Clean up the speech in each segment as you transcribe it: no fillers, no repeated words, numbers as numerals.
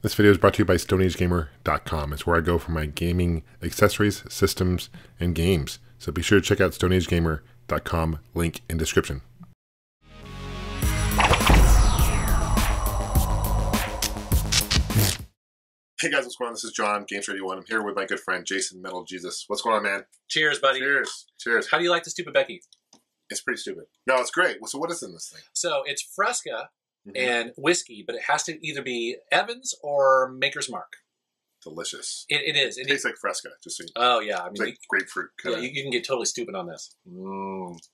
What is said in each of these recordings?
This video is brought to you by StoneAgeGamer.com. It's where I go for my gaming accessories, systems, and games. So be sure to check out StoneAgeGamer.com, link in description. Hey guys, what's going on? This is John, Gamester81. I'm here with my good friend Jason Metal Jesus. What's going on, man? Cheers, buddy. Cheers. Cheers. How do you like the stupid Becky? It's pretty stupid. No, it's great. So what is in this thing? So it's Fresca and whiskey, but it has to either be Evans or Maker's Mark. Delicious. It is. It tastes like Fresca. Just so you oh, yeah. I mean, it's like grapefruit. Yeah, you can get totally stupid on this.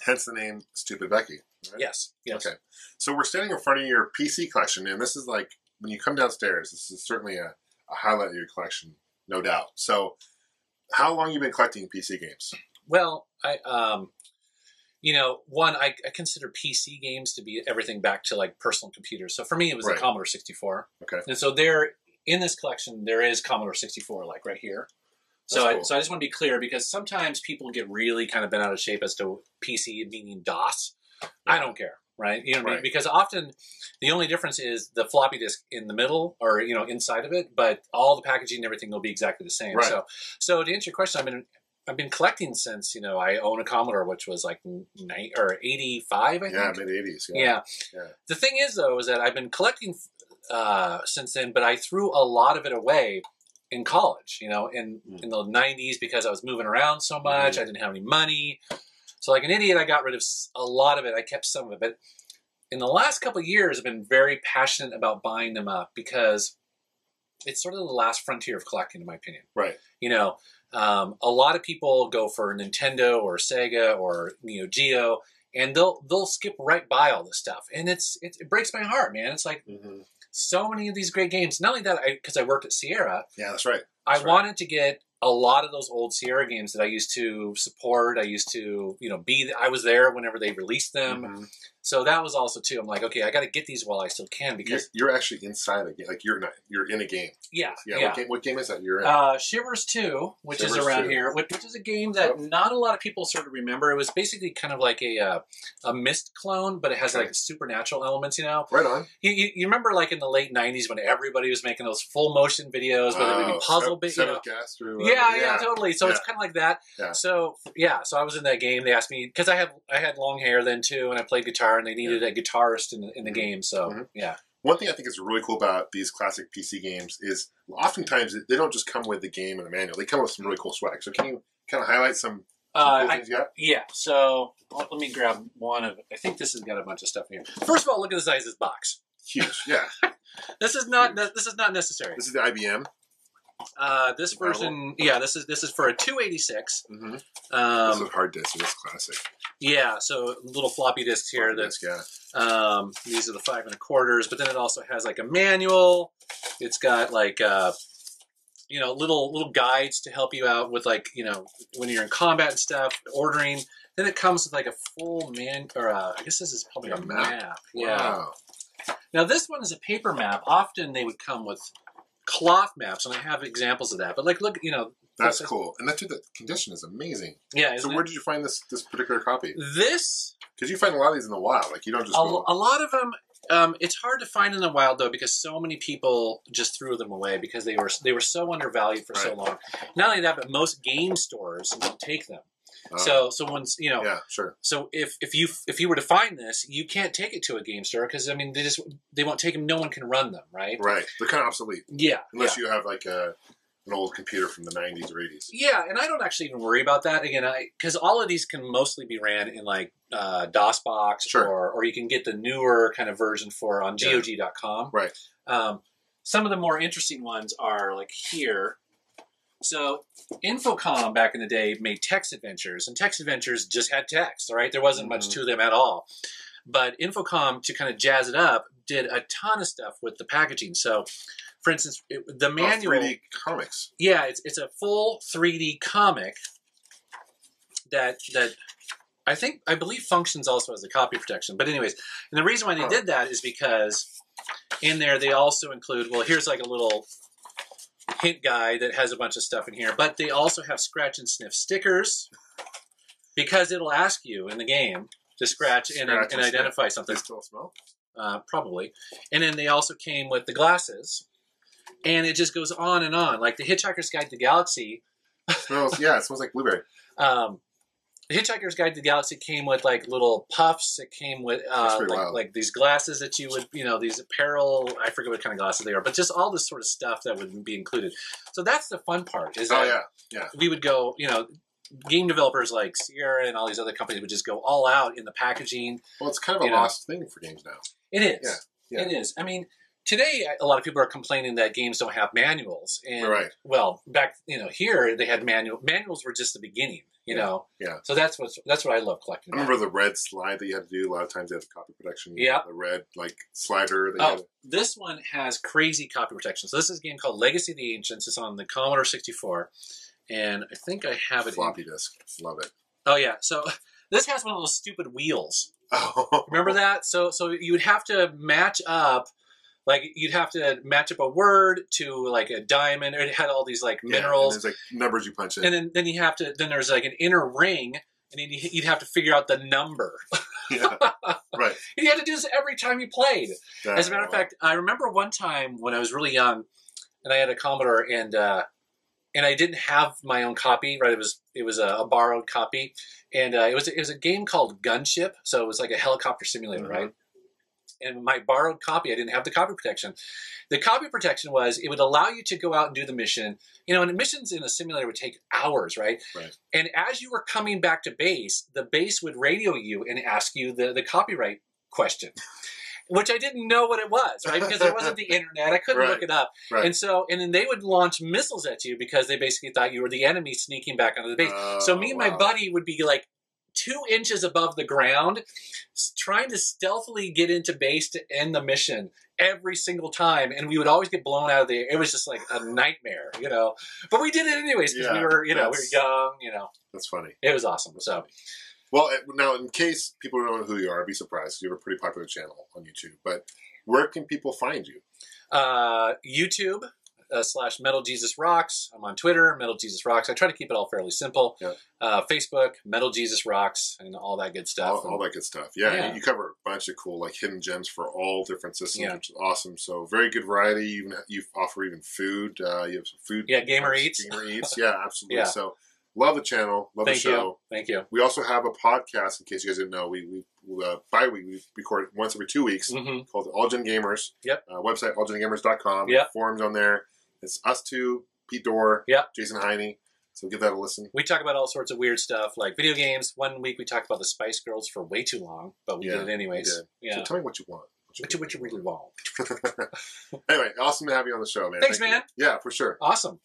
Hence the name Stupid Becky. Right? Yes. Yes. Okay. So we're standing in front of your PC collection, and this is like, when you come downstairs, this is certainly a highlight of your collection, no doubt. So how long have you been collecting PC games? Well, I consider PC games to be everything back to like personal computers. So for me, it was the Commodore 64. Okay. And so in this collection, there is Commodore 64, like right here. So I just want to be clear, because sometimes people get really kind of bent out of shape as to PC meaning DOS. Yeah. I don't care, right? You know what I mean? Because often the only difference is the floppy disk in the middle or, inside of it, but all the packaging and everything will be exactly the same. Right. So to answer your question, I've been collecting since, I own a Commodore, which was like 85, I think. Yeah, mid-80s. Yeah. The thing is, though, is that I've been collecting since then, but I threw a lot of it away in college, in the 90s, because I was moving around so much. I didn't have any money. So like an idiot, I got rid of a lot of it. I kept some of it. But in the last couple of years, I've been very passionate about buying them up, because it's sort of the last frontier of collecting, in my opinion. Right. A lot of people go for Nintendo or Sega or Neo Geo, and they'll skip right by all this stuff, and it breaks my heart, man. It's like so many of these great games. Not only that, because I worked at Sierra. Yeah, that's right. I wanted to get a lot of those old Sierra games that I used to support. I used to, I was there whenever they released them. So that was also too. I'm like, okay, I got to get these while I still can, because you're actually inside a game. Like you're in a game. Yeah. What game is that you're in? Shivers 2, which is around here, which is a game that not a lot of people sort of remember. It was basically kind of like a Myst clone, but it has like supernatural elements. Right on. You remember like in the late 90s when everybody was making those full motion videos, whether it be puzzle bits. Yeah, totally. So it's kind of like that. Yeah. So I was in that game. They asked me, because I had long hair then too, and I played guitar, and they needed a guitarist in the game. So yeah. One thing I think is really cool about these classic PC games is oftentimes they don't just come with the game and the manual. They come with some really cool swag. So can you kind of highlight some cool things you got? Yeah. So let me grab one of. I think this has got a bunch of stuff in here. First of all, look at the size of this box. Huge. Yeah. This is not necessary. This is the IBM. This version, this is for a 286. This is a hard disk. It's classic. Yeah, so little floppy disks here. These are the 5 1/4, but then it also has like a manual. It's got like little guides to help you out with like when you're in combat and stuff, ordering. Then it comes with like a full I guess this is probably a map. Yeah. Wow. Now this one is a paper map. Often they would come with cloth maps, and I have examples of that. But like, look, that's cool, and the condition is amazing. Yeah. So where did you find this particular copy? This, because you find a lot of these in the wild. Like you don't just a lot of them. It's hard to find in the wild though, because so many people just threw them away because they were so undervalued for so long. Not only that, but most game stores won't take them. So once yeah, sure. So if you were to find this, you can't take it to a game store, because they won't take them. No one can run them, right? Right. They're kind of obsolete. Yeah. Unless you have like an old computer from the 90s or 80s. Yeah, and I don't actually even worry about that. Again, because all of these can mostly be ran in like DOSBox, or you can get the newer kind of version on GOG.com. Right. Some of the more interesting ones are like here. So Infocom back in the day made text adventures, and text adventures just had text, right? There wasn't much to them at all. But Infocom, to kind of jazz it up, did a ton of stuff with the packaging. So, for instance, the manual... 3D comics. Yeah, it's a full 3D comic that I believe functions also as a copy protection. But anyways, and the reason why they did that is because in there they also include, well, here's like a little hint guide that has a bunch of stuff in here, but they also have scratch and sniff stickers, because it'll ask you in the game to scratch and identify something. They still smell? Probably. And then they also came with the glasses, And it just goes on and on. Like the Hitchhiker's Guide to the Galaxy. It smells like blueberry. The Hitchhiker's Guide to the Galaxy came with like little puffs. It came with like these glasses that you would, these apparel. I forget what kind of glasses they are, but just all this sort of stuff that would be included. So that's the fun part. Is that we would go, game developers like Sierra and all these other companies would just go all out in the packaging. Well, it's kind of a lost thing for games now. It is. Yeah. It is. I mean, today a lot of people are complaining that games don't have manuals. And, well, back, here they had manuals. Manuals were just the beginning, Yeah. So that's what I love collecting. I remember the red slide that you had to do. A lot of times they had copy protection. Yeah. The red, slider. This one has crazy copy protection. So this is a game called Legacy of the Ancients. It's on the Commodore 64. And I think I have it floppy disk. Love it. Oh, yeah. So this has one of those stupid wheels. Oh. Remember that? So you would have to match up, you'd have to match up a word to like a diamond. It had all these minerals. And there's numbers you punch in. And then you have to. Then there's an inner ring, and then you'd have to figure out the number. Yeah. Right. And you had to do this every time you played. As a matter of fact, I remember one time when I was really young, and I had a Commodore, and I didn't have my own copy. Right, it was a borrowed copy, and it was a game called Gunship. So it was like a helicopter simulator, right? And my borrowed copy, I didn't have the copy protection. The copy protection was it would allow you to go out and do the mission. And missions in a simulator would take hours, right? And as you were coming back to base, the base would radio you and ask you the copyright question. Which I didn't know what it was, right? Because there wasn't the internet. I couldn't look it up. Right. And then they would launch missiles at you because they basically thought you were the enemy sneaking back onto the base. So me and my buddy would be 2 inches above the ground, trying to stealthily get into base to end the mission every single time, and we would always get blown out of the air. It was just like a nightmare, But we did it anyways because we were young, That's funny. It was awesome. So, well, now in case people don't know who you are, I'd be surprised. You have a pretty popular channel on YouTube, but where can people find you? YouTube. / Metal Jesus Rocks. I'm on Twitter, Metal Jesus Rocks. I try to keep it all fairly simple. Yeah. Facebook, Metal Jesus Rocks, and all that good stuff. All that good stuff. Yeah, you cover a bunch of cool hidden gems for all different systems, which is awesome. So very good variety. You offer even food. You have some food. Yeah, Gamer Eats. Gamer Eats. Yeah, absolutely. Yeah. So love the channel. Love the show. Thank you. We also have a podcast. In case you guys didn't know, we bi-week we record once every 2 weeks called Allgengamers. Yep. Website allgengamers.com. Yep. Forums on there. It's us two, Pete Dorr, Jason Heine. So give that a listen. We talk about all sorts of weird stuff, like video games. One week we talked about the Spice Girls for way too long, but we did it anyways. Yeah. So tell me what you want. What you really want. Anyway, awesome to have you on the show, man. Thanks, man. Yeah, for sure. Awesome.